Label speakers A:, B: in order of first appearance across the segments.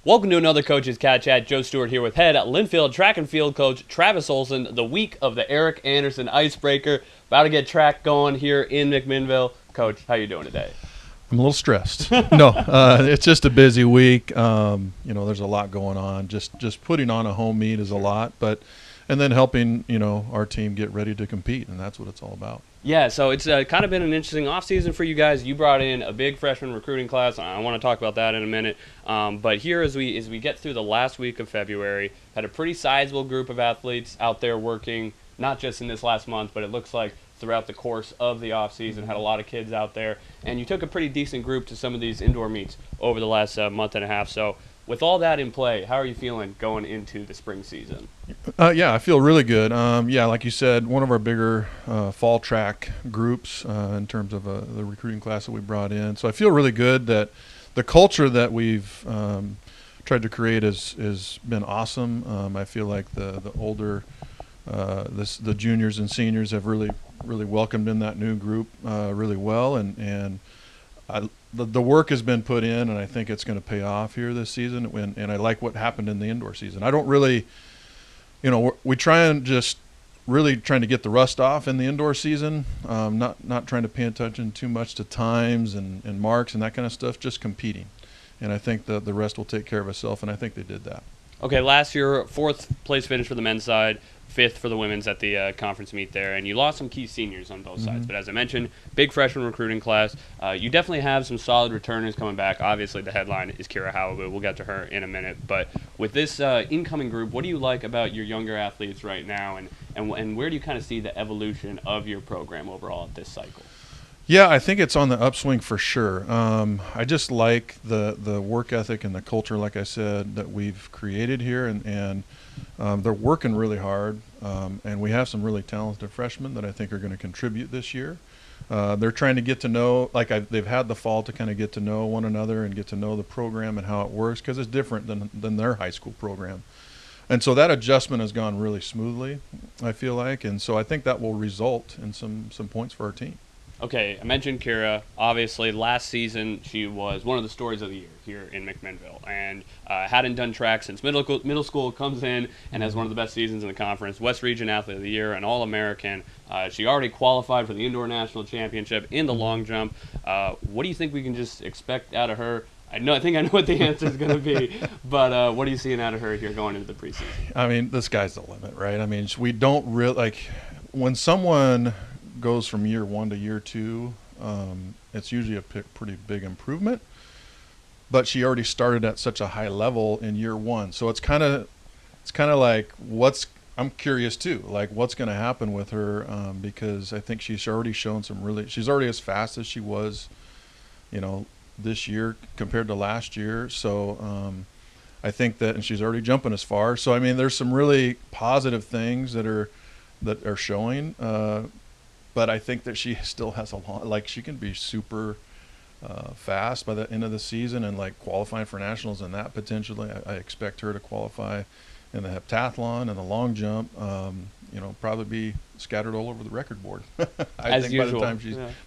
A: Welcome to another Coach's CatChat. Joe Stewart here with head Linfield track and field coach Travis Olson. The week of the Eric Anderson Icebreaker. About to get track going here in McMinnville. Coach, how you doing today?
B: I'm a little stressed. No, it's just a busy week. There's a lot going on. Just putting on a home meet is a lot, and then helping our team get ready to compete, and that's what it's all about.
A: Yeah, so it's kind of been an interesting offseason for you guys. You brought in a big freshman recruiting class. I want to talk about that in a minute. But here, as we get through the last week of February, had a pretty sizable group of athletes out there working, not just in this last month, but it looks like throughout the course of the offseason, had a lot of kids out there. And you took a pretty decent group to some of these indoor meets over the last month and a half. So with all that in play, how are you feeling going into the spring season?
B: Yeah, I feel really good. Like you said, one of our bigger fall track groups in terms of the recruiting class that we brought in. So I feel really good that the culture that we've tried to create has been awesome. I feel like the older, the juniors and seniors have really welcomed in that new group really well, and the work has been put in, and I think it's going to pay off here this season. And I like what happened in the indoor season. I don't really, we try and just really trying to get the rust off in the indoor season, not trying to pay attention too much to times and marks and that kind of stuff, just competing. And I think the rest will take care of itself, and I think they did that.
A: Okay, last year, 4th place finish for the men's side, 5th for the women's at the conference meet there, and you lost some key seniors on both sides. But as I mentioned, big freshman recruiting class. You definitely have some solid returners coming back. Obviously, the headline is Kira Howard. We'll get to her in a minute. But with this incoming group, what do you like about your younger athletes right now, and where do you kind of see the evolution of your program overall at this cycle?
B: Yeah, I think it's on the upswing for sure. I just like the work ethic and the culture, like I said, that we've created here, and they're working really hard. And we have some really talented freshmen that I think are going to contribute this year. They're trying to get to know, they've had the fall to kind of get to know one another and get to know the program and how it works, because it's different than their high school program. And so that adjustment has gone really smoothly, I feel like, and so I think that will result in some points for our team.
A: Okay, I mentioned Kira. Obviously, last season she was one of the stories of the year here in McMinnville, and hadn't done track since middle school. Comes in and has one of the best seasons in the conference. West Region Athlete of the Year, an All-American. She already qualified for the Indoor National Championship in the long jump. What do you think we can just expect out of her? I think I know what the answer is going to be, but what are you seeing out of her here going into the preseason?
B: I mean, the sky's the limit, right? I mean, we don't really when someone goes from year 1 to year 2, it's usually a pretty big improvement, but she already started at such a high level in year 1, so it's kind of like I'm curious too, like what's going to happen with her, because I think she's already shown she's already as fast as she was this year compared to last year, so I think that, and she's already jumping as far, so I mean there's some really positive things that are showing, but I think that she still has a lot. She can be super fast by the end of the season, and qualifying for nationals and that potentially. I expect her to qualify in the heptathlon and the long jump. Probably be scattered all over the record board. I think
A: usual.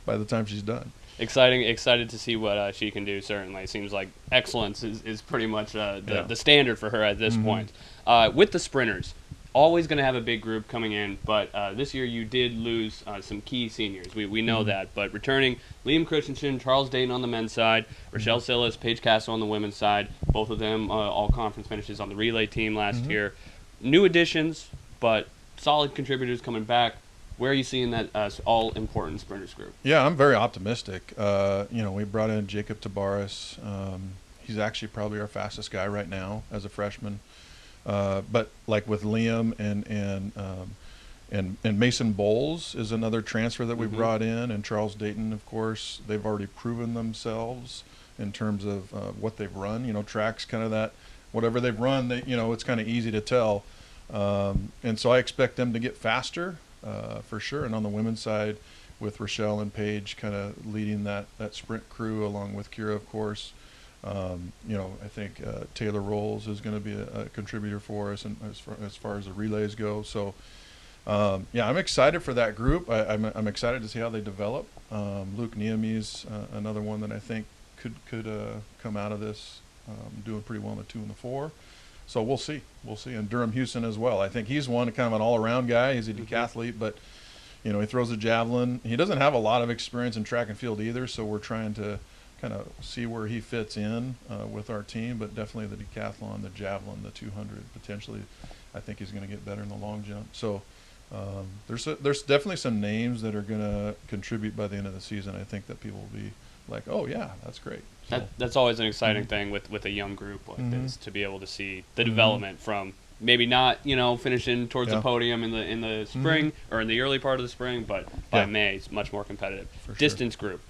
B: By the time she's done.
A: Excited to see what she can do. Certainly, seems like excellence is pretty much the standard for her at this point. With the sprinters. Always going to have a big group coming in, but this year you did lose some key seniors. We know that, but returning Liam Christensen, Charles Dayton on the men's side, Rochelle Sillis, Paige Castle on the women's side, both of them all conference finishes on the relay team last year. New additions, but solid contributors coming back. Where are you seeing that all-important sprinters group?
B: Yeah, I'm very optimistic. We brought in Jacob Tabaris. He's actually probably our fastest guy right now as a freshman. But with Liam and Mason Bowles is another transfer that we brought in, and Charles Dayton, of course, they've already proven themselves in terms of what they've run. Track's kind of that, whatever they've run, it's kind of easy to tell. And so I expect them to get faster for sure. And on the women's side, with Rochelle and Paige kind of leading that sprint crew along with Kira, of course. I think Taylor Rolls is going to be a contributor for us, and as far as the relays go. So, I'm excited for that group. I'm excited to see how they develop. Luke Niami's another one that I think could come out of this doing pretty well in the 2 and the 4. So we'll see. And Durham Houston as well. I think he's kind of an all-around guy. He's a decathlete, but he throws a javelin. He doesn't have a lot of experience in track and field either, so we're trying to kind of see where he fits in with our team. But definitely the decathlon, the javelin, the 200 potentially. I think he's going to get better in the long jump. So there's definitely some names that are going to contribute by the end of the season. I think that people will be like, oh yeah, that's great. So,
A: that's always an exciting thing with a young group like this, to be able to see the development from maybe not finishing towards the podium in the spring or in the early part of the spring, but by May it's much more competitive. Distance group,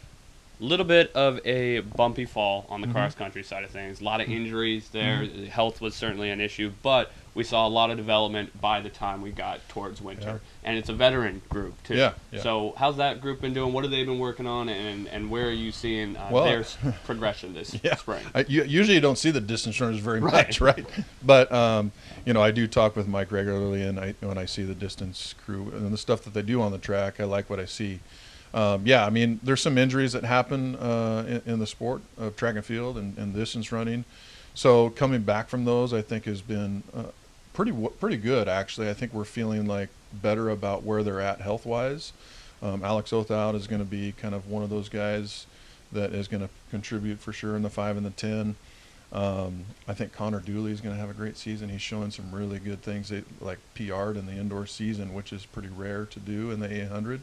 A: a little bit of a bumpy fall on the cross country side of things. A lot of injuries there. Health was certainly an issue, but we saw a lot of development by the time we got towards winter. And it's a veteran group too. So how's that group been doing? What have they been working on, and where are you seeing their progression this spring?
B: Usually you don't see the distance runners very much, right? But I do talk with Mike regularly, and when I see the distance crew and the stuff that they do on the track, I like what I see. I mean, there's some injuries that happen in the sport of track and field and distance running. So coming back from those, I think has been pretty good, actually. I think we're feeling like better about where they're at health-wise. Alex Othout is going to be kind of one of those guys that is going to contribute for sure in the 5 and the 10. I think Connor Dooley is going to have a great season. He's showing some really good things, like PR'd in the indoor season, which is pretty rare to do in the 800.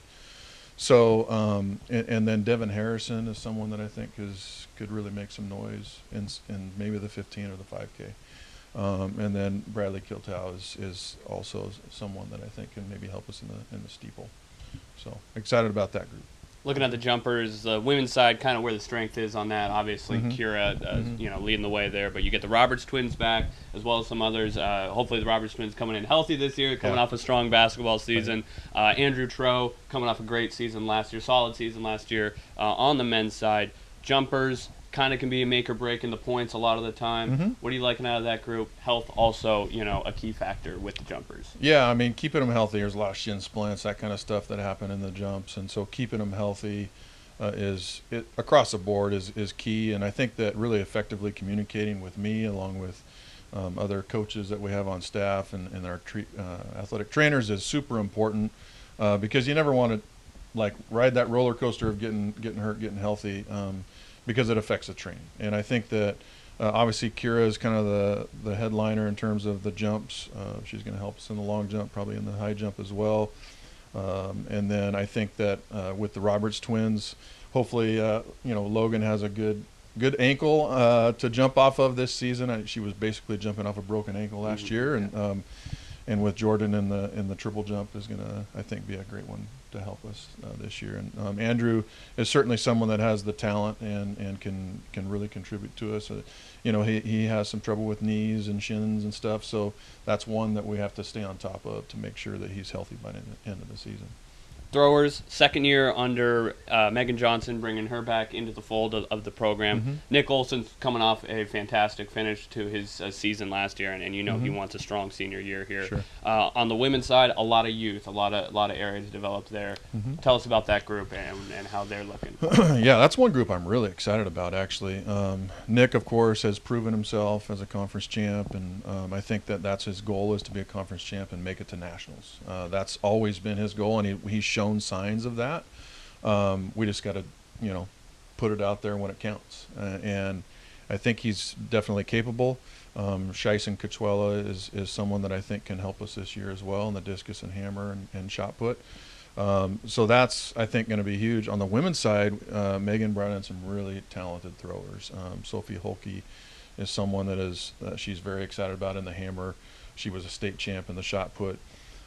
B: So, and then Devin Harrison is someone that I think could really make some noise in maybe the 15 or the 5K. And then Bradley Kiltow is also someone that I think can maybe help us in the steeple. So excited about that group.
A: Looking at the jumpers, the women's side, kind of where the strength is on that. Obviously, Kira, leading the way there. But you get the Roberts twins back, as well as some others. Hopefully, the Roberts twins coming in healthy this year, coming off a strong basketball season. Andrew Troe coming off a great season last year, solid season last year on the men's side. Jumpers kind of can be a make or break in the points a lot of the time. What are you liking out of that group? Health also, a key factor with the jumpers.
B: Yeah, I mean, keeping them healthy. There's a lot of shin splints, that kind of stuff that happen in the jumps, and so keeping them healthy across the board is key. And I think that really effectively communicating with me, along with other coaches that we have on staff and our athletic trainers, is super important because you never want to ride that roller coaster of getting hurt, getting healthy. Because it affects the training. And I think that obviously Kira is kind of the headliner in terms of the jumps. She's going to help us in the long jump, probably in the high jump as well. And then I think that with the Roberts twins, hopefully Logan has a good ankle to jump off of this season. She was basically jumping off a broken ankle last year, and with Jordan in the triple jump is going to, I think, be a great one to help us this year. And Andrew is certainly someone that has the talent and can really contribute to us. He has some trouble with knees and shins and stuff, so that's one that we have to stay on top of to make sure that he's healthy by the end of the season.
A: Throwers, second year under Megan Johnson, bringing her back into the fold of the program. Nick Olson's coming off a fantastic finish to his season last year, and he wants a strong senior year here.
B: Sure.
A: On the women's side, a lot of youth, a lot of areas developed there. Tell us about that group and how they're looking.
B: Yeah, that's one group I'm really excited about, actually. Nick, of course, has proven himself as a conference champ, and I think that's his goal, is to be a conference champ and make it to nationals. That's always been his goal, and he's shown signs of that. We just got to, put it out there when it counts. And I think he's definitely capable. Scheisen Cachuela is someone that I think can help us this year as well in the discus and hammer and shot put. So that's, I think, going to be huge. On the women's side, Megan brought in some really talented throwers. Sophie Holke is someone that she's very excited about in the hammer. She was a state champ in the shot put.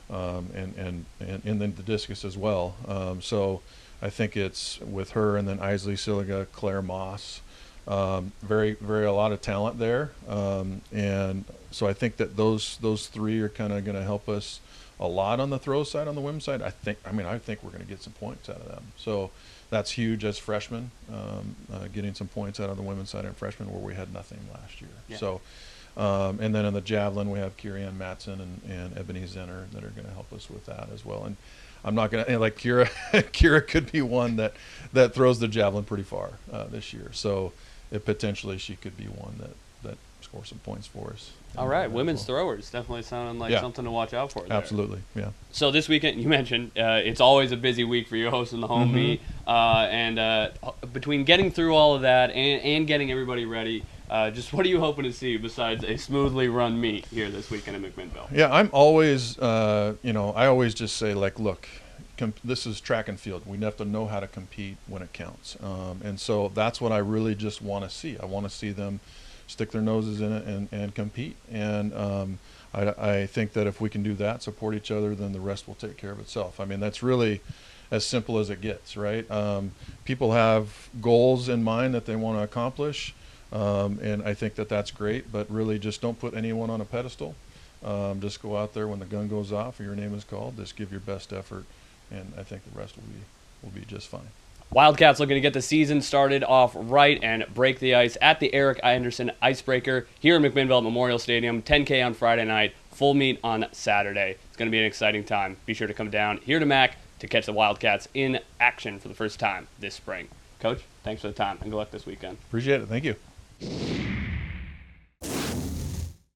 B: And then the discus as well. So I think it's with her, and then Isley Siliga, Claire Moss, very, very a lot of talent there. And so I think that those three are kind of going to help us a lot on the throw side. On the women's side, I think we're going to get some points out of them. So that's huge as freshmen, getting some points out of the women's side and freshmen, where we had nothing last year.
A: Yeah.
B: So. And then in the javelin, we have Kirianne Matson and Ebony Zenner that are going to help us with that as well. And I'm not going to, like Kira, Kira could be one that throws the javelin pretty far this year. So potentially she could be one score some points for us.
A: All right, women's throwers definitely sounding like something to watch out for there.
B: Absolutely, yeah.
A: So this weekend, you mentioned it's always a busy week for you hosting the home meet, and between getting through all of that and getting everybody ready, just what are you hoping to see besides a smoothly run meet here this weekend in McMinnville?
B: Yeah, I'm always, I always just say, like, look, this is track and field. We have to know how to compete when it counts, and so that's what I really just want to see. I want to see them stick their noses in it and compete. And I think that if we can do that, support each other, then the rest will take care of itself. I mean, that's really as simple as it gets, right? People have goals in mind that they want to accomplish, and I think that that's great, but really just don't put anyone on a pedestal. Just go out there when the gun goes off or your name is called, just give your best effort, and I think the rest will be just fine.
A: Wildcats looking to get the season started off right and break the ice at the Eric Anderson Icebreaker here in McMinnville at Memorial Stadium. 10K on Friday night, full meet on Saturday. It's going to be an exciting time. Be sure to come down here to Mac to catch the Wildcats in action for the first time this spring. Coach, thanks for the time and good luck this weekend.
B: Appreciate it. Thank you.